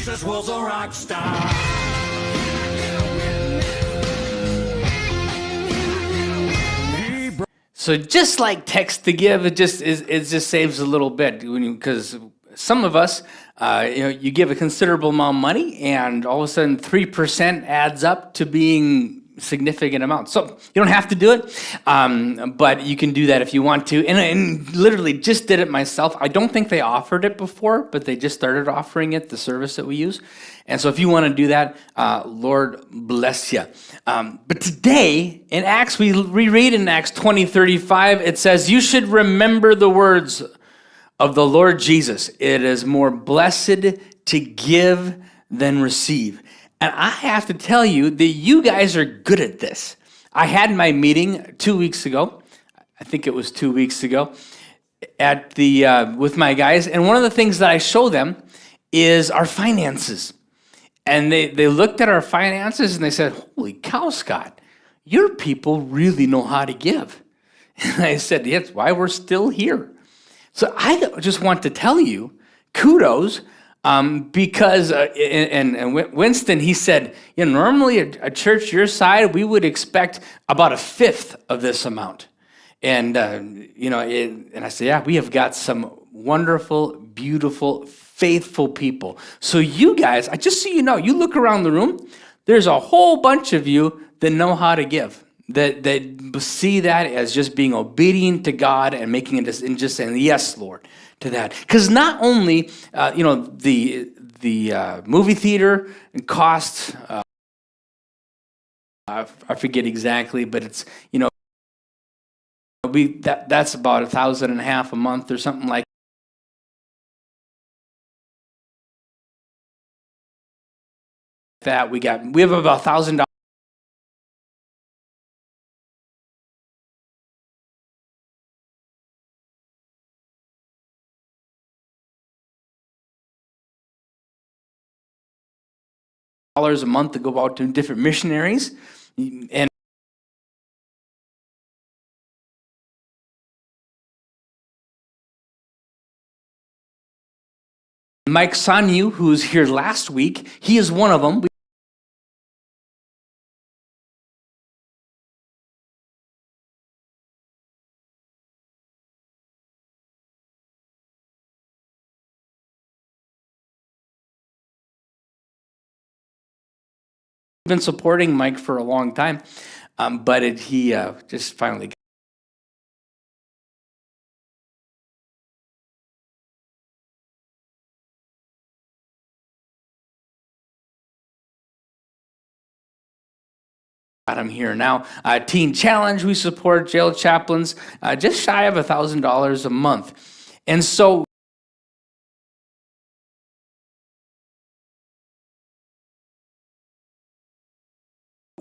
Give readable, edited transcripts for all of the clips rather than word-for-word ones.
Jesus was a rock star. So just like text to give, it just saves a little bit because some of us, you give a considerable amount of money, and all of a sudden 3% adds up to being significant amount. So you don't have to do it, but you can do that if you want to. And literally just did it myself. I don't think they offered it before, but they just started offering it, the service that we use. And so if you want to do that, Lord bless you. But today in Acts, we reread in Acts 20:35, it says, "You should remember the words of the Lord Jesus. It is more blessed to give than receive." And I have to tell you that you guys are good at this. I had my meeting 2 weeks ago. I think it was 2 weeks ago at with my guys. And one of the things that I show them is our finances. And they looked at our finances and they said, "Holy cow, Scott, your people really know how to give." And I said, "That's why we're still here." So I just want to tell you, kudos, because, and Winston, he said, normally a church your side, we would expect about a fifth of this amount. And, and I said, yeah, we have got some wonderful, beautiful, faithful people. So you guys, just so you know, you look around the room, there's a whole bunch of you that know how to give. That see that as just being obedient to God and making it and just saying yes, Lord, to that. Because not only the movie theater costs, I forget exactly, but it's that's about $1,500 a month or something like that. We have about $1,000. A month to go out to different missionaries, and Mike Sanyu, who's here last week, he is one of them. Been supporting Mike for a long time, but he just finally got him here now. Teen Challenge, we support jail chaplains, just shy of $1,000 a month. And so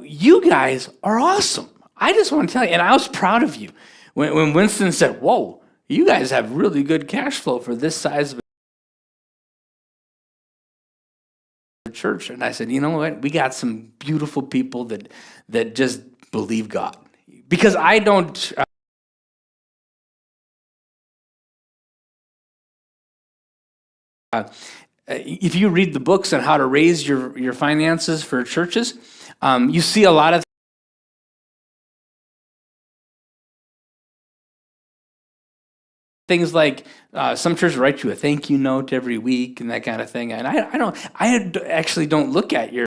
you guys are awesome. I just want to tell you, and I was proud of you. When Winston said, "Whoa, you guys have really good cash flow for this size of a church," and I said, "You know what? We got some beautiful people that just believe God." Because I don't. If you read the books on how to raise your finances for churches, you see a lot of things like some churches write you a thank you note every week and that kind of thing. And I actually don't look at your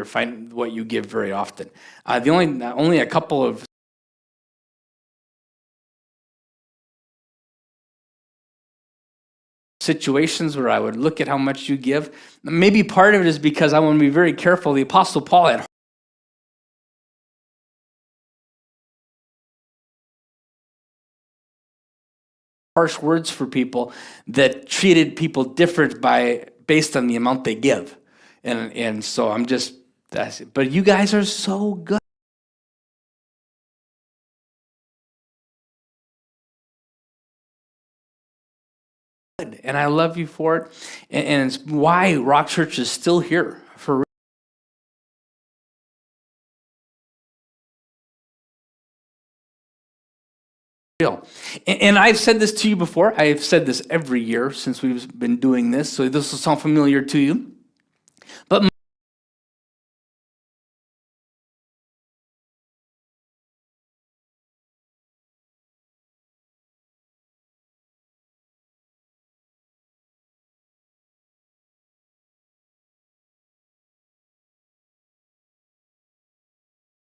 find what you give very often. Only a couple of situations where I would look at how much you give. Maybe part of it is because I want to be very careful. The Apostle Paul had harsh words for people that treated people different based on the amount they give. And so but you guys are so good. And I love you for it. And it's why Rock Church is still here. For real. And I've said this to you before. I've said this every year since we've been doing this, so this will sound familiar to you. But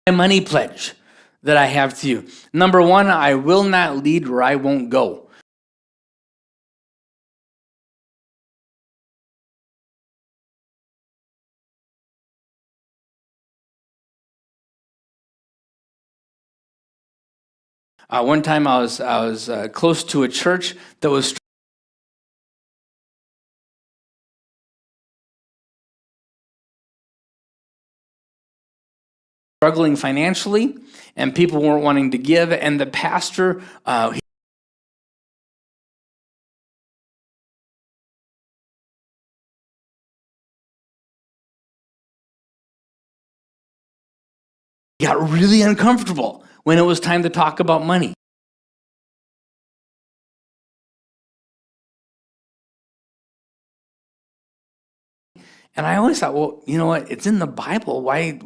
my money pledge that I have to you. Number one, I will not lead where I won't go. One time I was close to a church that was struggling financially, and people weren't wanting to give, and the pastor, he got really uncomfortable when it was time to talk about money. And I always thought, well, you know what? It's in the Bible. Why?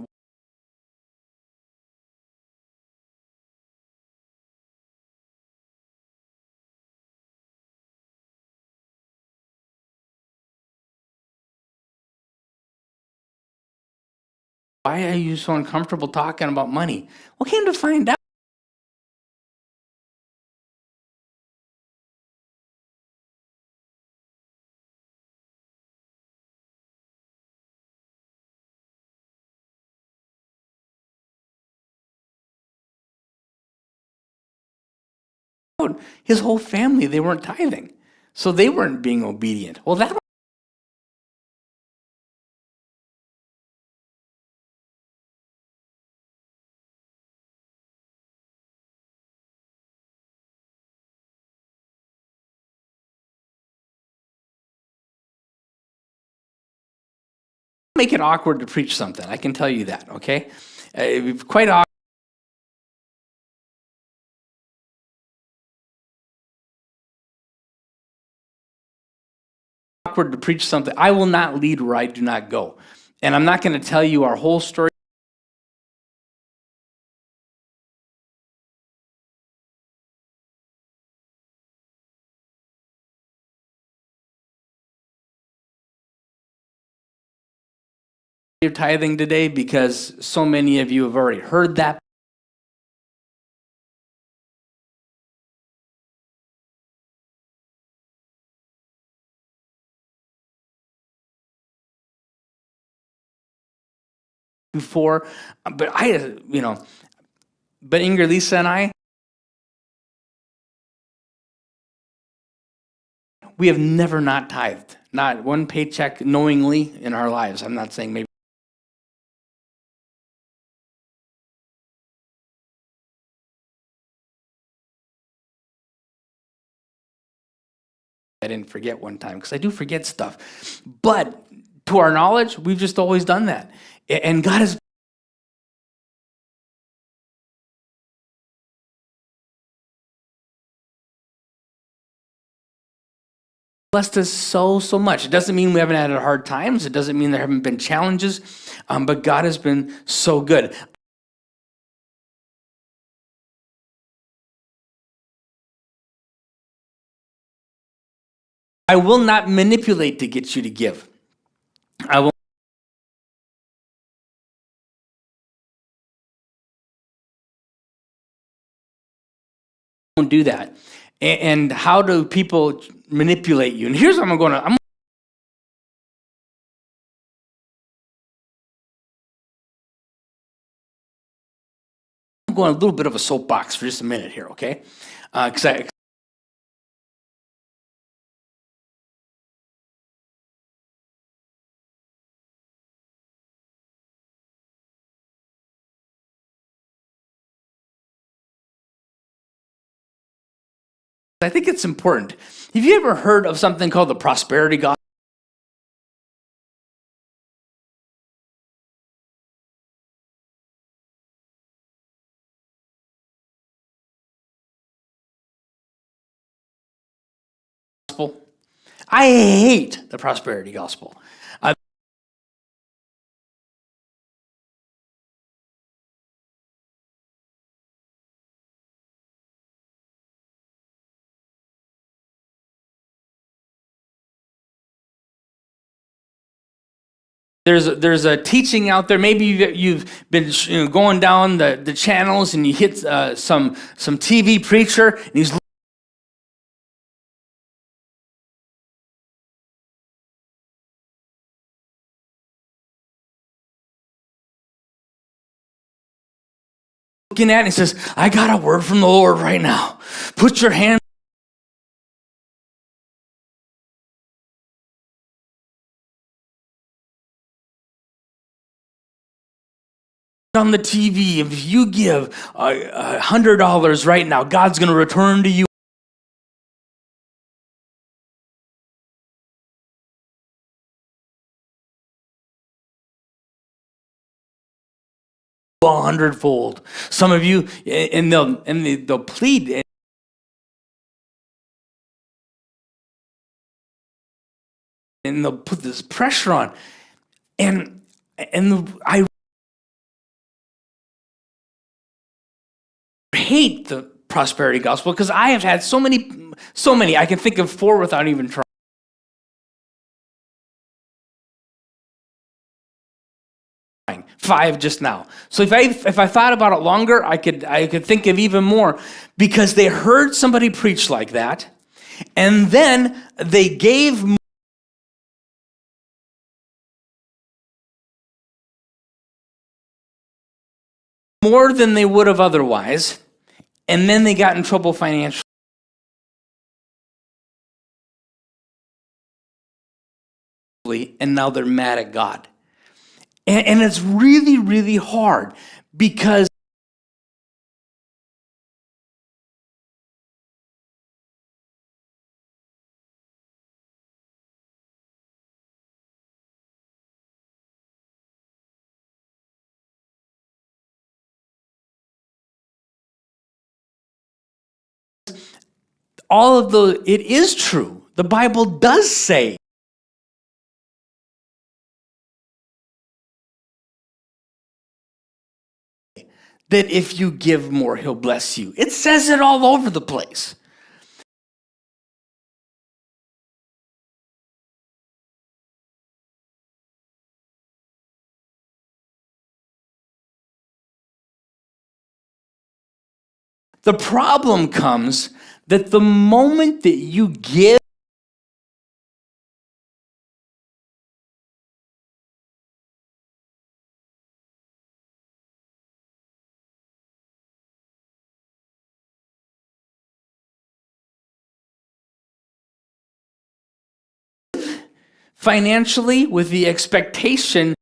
Why are you so uncomfortable talking about money? Well, came to find out, his whole family, they weren't tithing. So they weren't being obedient. Well, that make it awkward to preach something. I can tell you that, okay? It'd be quite awkward to preach something. I will not lead where I do not go. And I'm not going to tell you our whole story. You're tithing today because so many of you have already heard that. Before, but but Inger, Lisa, and I, we have never not tithed, not one paycheck knowingly in our lives. I'm not saying maybe I didn't forget one time, because I do forget stuff. But to our knowledge, we've just always done that. And God has blessed us so much. It doesn't mean we haven't had hard times. It doesn't mean there haven't been challenges, but God has been so good. I will not manipulate to get you to give. I won't do that. And how do people manipulate you? And here's what I'm going to. I'm going a little bit of a soapbox for just a minute here, okay? Because I think it's important. Have you ever heard of something called the prosperity gospel? gospel? I hate the prosperity gospel. There's a teaching out there. Maybe you've been going down the channels and you hit some TV preacher and he's looking at it and he says, I got a word from the Lord right now. Put your hand on the TV. If you give $100 right now, God's going to return to you a hundredfold. Some of you, and they'll plead. And they'll put this pressure on. I hate the prosperity gospel because I have had so many. I can think of 4 without even trying. 5 just now. So if I thought about it longer, I could think of even more, because they heard somebody preach like that, and then they gave more than they would have otherwise, and then they got in trouble financially, and now they're mad at God. And it's really, really hard, because it is true. The Bible does say that if you give more, he'll bless you. It says it all over the place. The problem comes that the moment that you give, financially with the expectation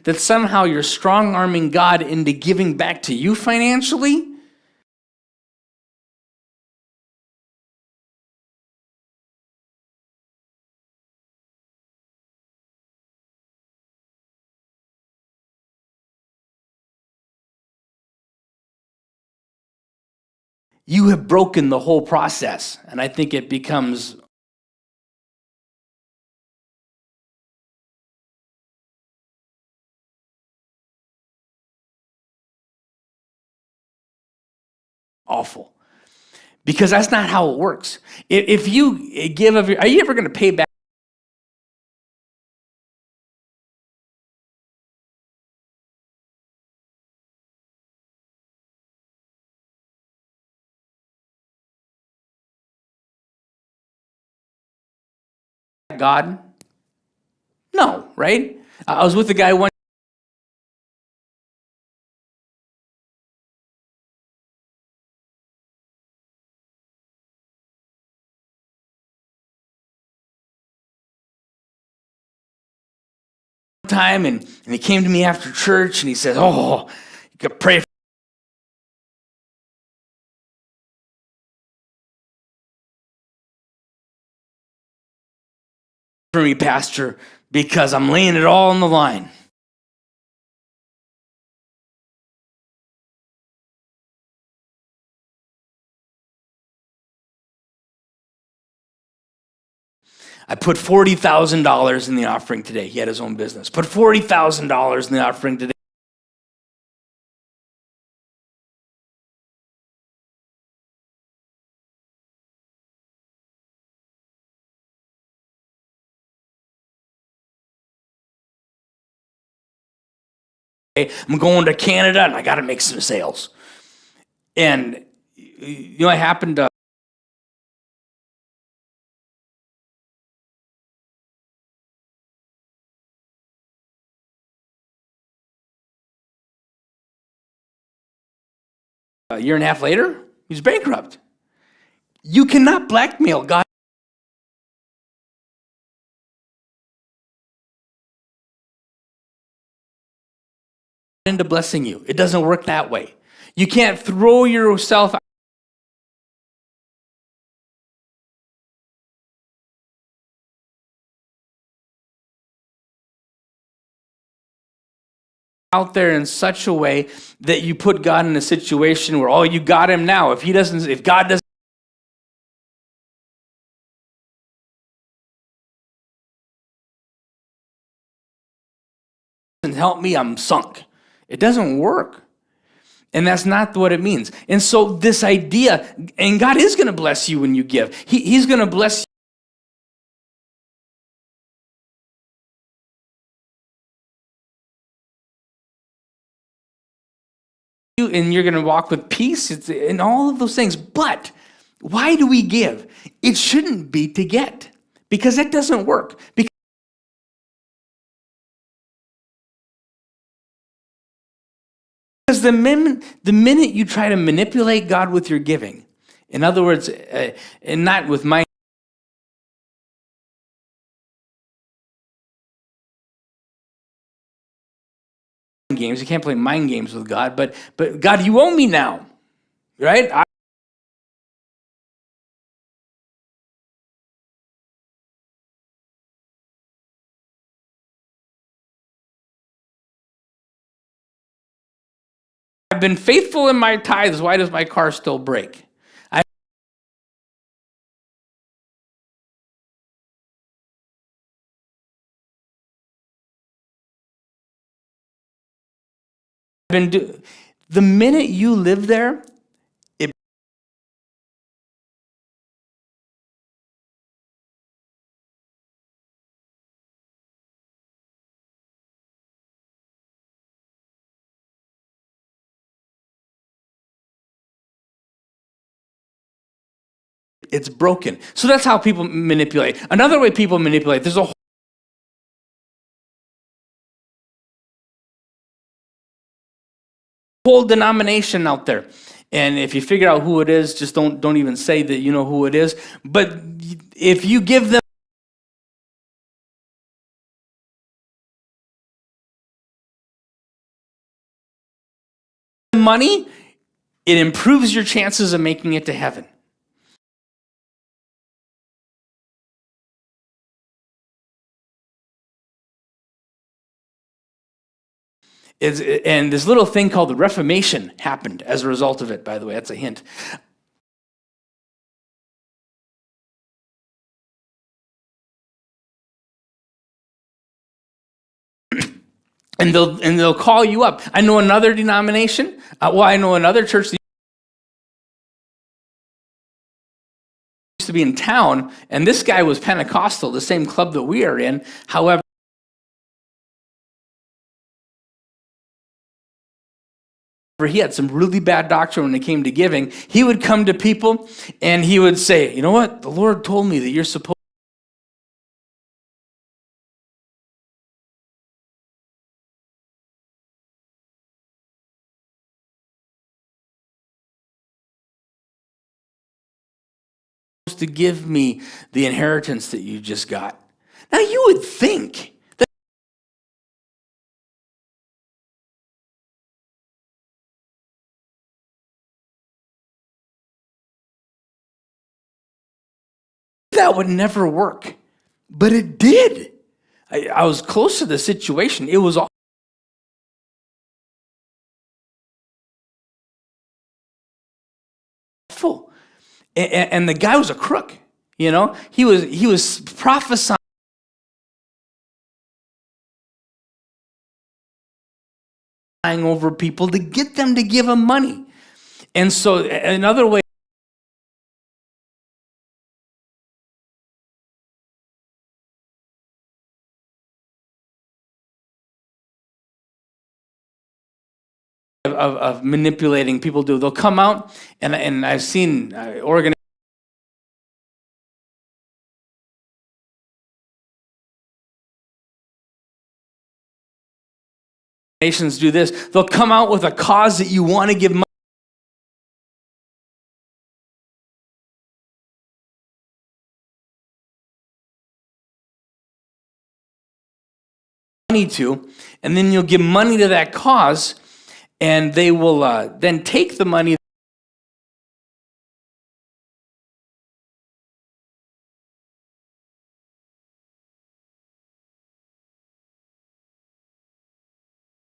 that somehow you're strong-arming God into giving back to you financially, you have broken the whole process. And I think it becomes awful, because that's not how it works. If you give of your, are you ever going to pay back God? No, right? I was with a guy one time, and he came to me after church, and he said, oh, you could pray for me, Pastor, because I'm laying it all on the line. I put $40,000 in the offering today. He had his own business. Put $40,000 in the offering today. I'm going to Canada and I got to make some sales. And it happened a year and a half later, he's bankrupt. You cannot blackmail God into blessing you. It doesn't work that way. You can't throw yourself out there in such a way that you put God in a situation where, oh, you got him now. If God doesn't help me, I'm sunk. It doesn't work. And that's not what it means. And so this idea, and God is going to bless you when you give. He's going to bless you. And you're going to walk with peace and all of those things. But why do we give? It shouldn't be to get, because that doesn't work. Because the minute you try to manipulate God with your giving, in other words, and not with mind games, you can't play mind games with God, but God, you owe me now, right? I've been faithful in my tithes. Why does my car still break? I've been the minute you live there, it's broken. So that's how people manipulate. Another way people manipulate, there's a whole denomination out there. And if you figure out who it is, just don't even say that you know who it is. But if you give them money, it improves your chances of making it to heaven. And this little thing called the Reformation happened as a result of it, by the way. That's a hint. And they'll call you up. I know another denomination. I know another church that used to be in town, and this guy was Pentecostal, the same club that we are in. However, he had some really bad doctrine when it came to giving. He would come to people and he would say, you know what? The Lord told me that you're supposed to give me the inheritance that you just got. Now you would think that would never work, but it did. I was close to the situation. It was awful. And the guy was a crook, you know? He was prophesying over people to get them to give him money. And so another way of manipulating people do, they'll come out, and I've seen organizations do this. They'll come out with a cause that you want to give money to, and then you'll give money to that cause, and they will then take the money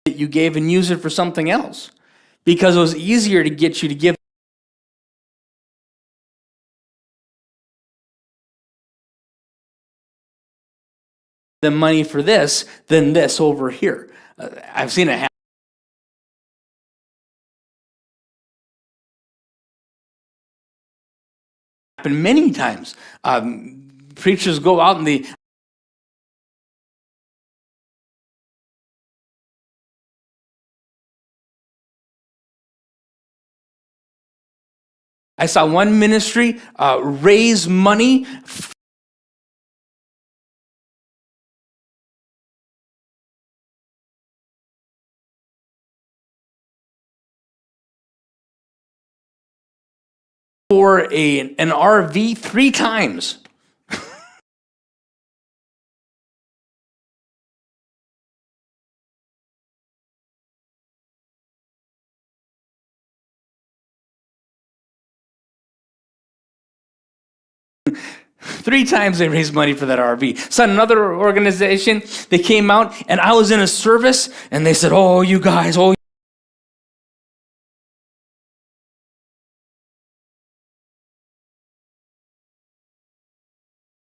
that you gave and use it for something else, because it was easier to get you to give them money for this than this over here. I've seen it happen many times. Preachers go out and I saw one ministry raise money for an RV 3 times. Three times they raised money for that RV. So another organization, they came out, and I was in a service, and they said, "Oh, you guys, oh,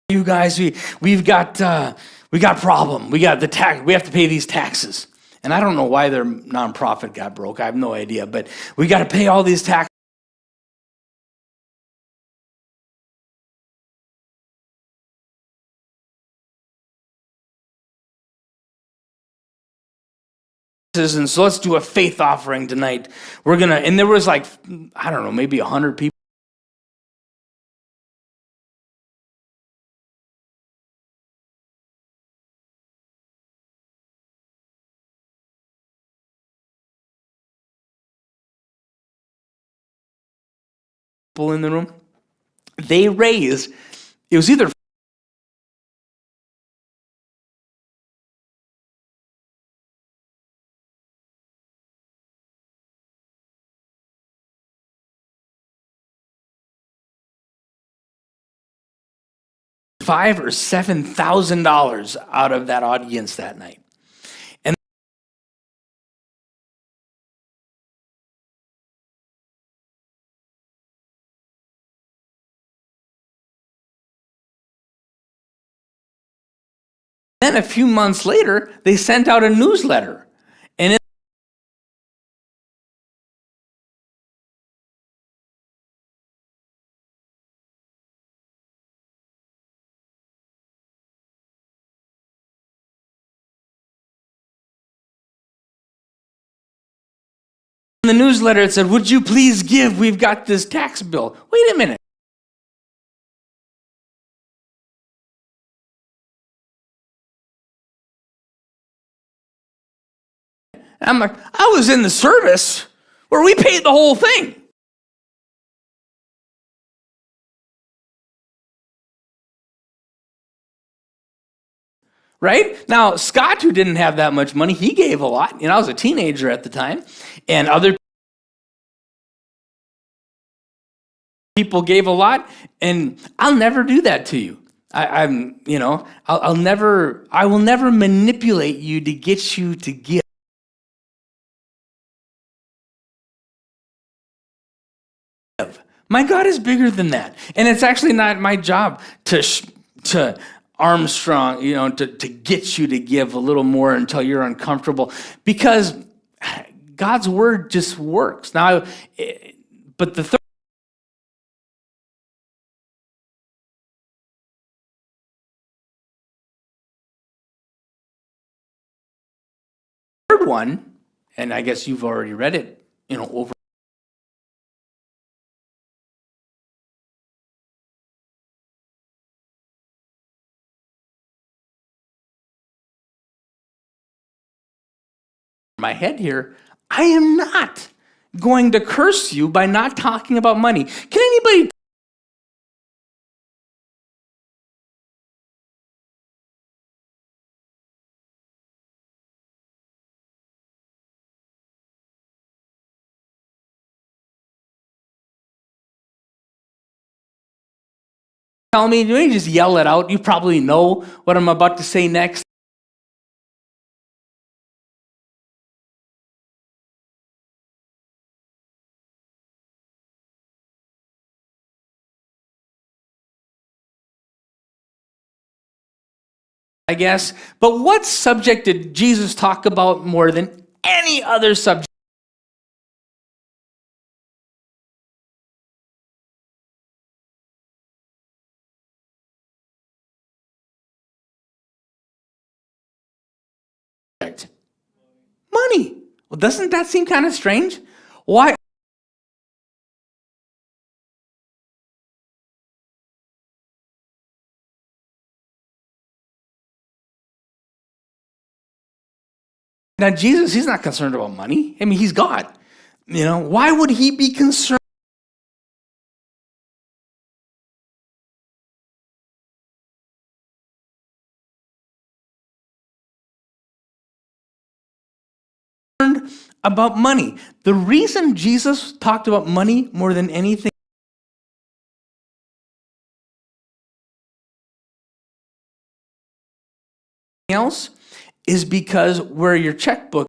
you guys, we've got problem. We got the tax. We have to pay these taxes." And I don't know why their nonprofit got broke. I have no idea, but we got to pay all these taxes. And so let's do a faith offering tonight. And there was like, I don't know, maybe 100 people. In the room. They raised, it was either $5,000 or $7,000 out of that audience that night. And then a few months later, they sent out a newsletter. And in the newsletter, it said, "Would you please give? We've got this tax bill." Wait a minute. I'm like, I was in the service where we paid the whole thing. Right? Now, Scott, who didn't have that much money, he gave a lot. I was a teenager at the time, and other people gave a lot, and I'll never do that to you. I will never manipulate you to get you to give. My God is bigger than that. And it's actually not my job to Armstrong, to get you to give a little more until you're uncomfortable, because God's word just works. Now, but the third one, and I guess you've already read it, over my head here. I am not going to curse you by not talking about money. Can anybody tell me? You just yell it out. You probably know what I'm about to say next. I guess. But what subject did Jesus talk about more than any other subject? Money. Well, doesn't that seem kind of strange? Why? Now, Jesus, he's not concerned about money. I mean, he's God. Why would he be concerned about money? The reason Jesus talked about money more than anything else is because where your checkbook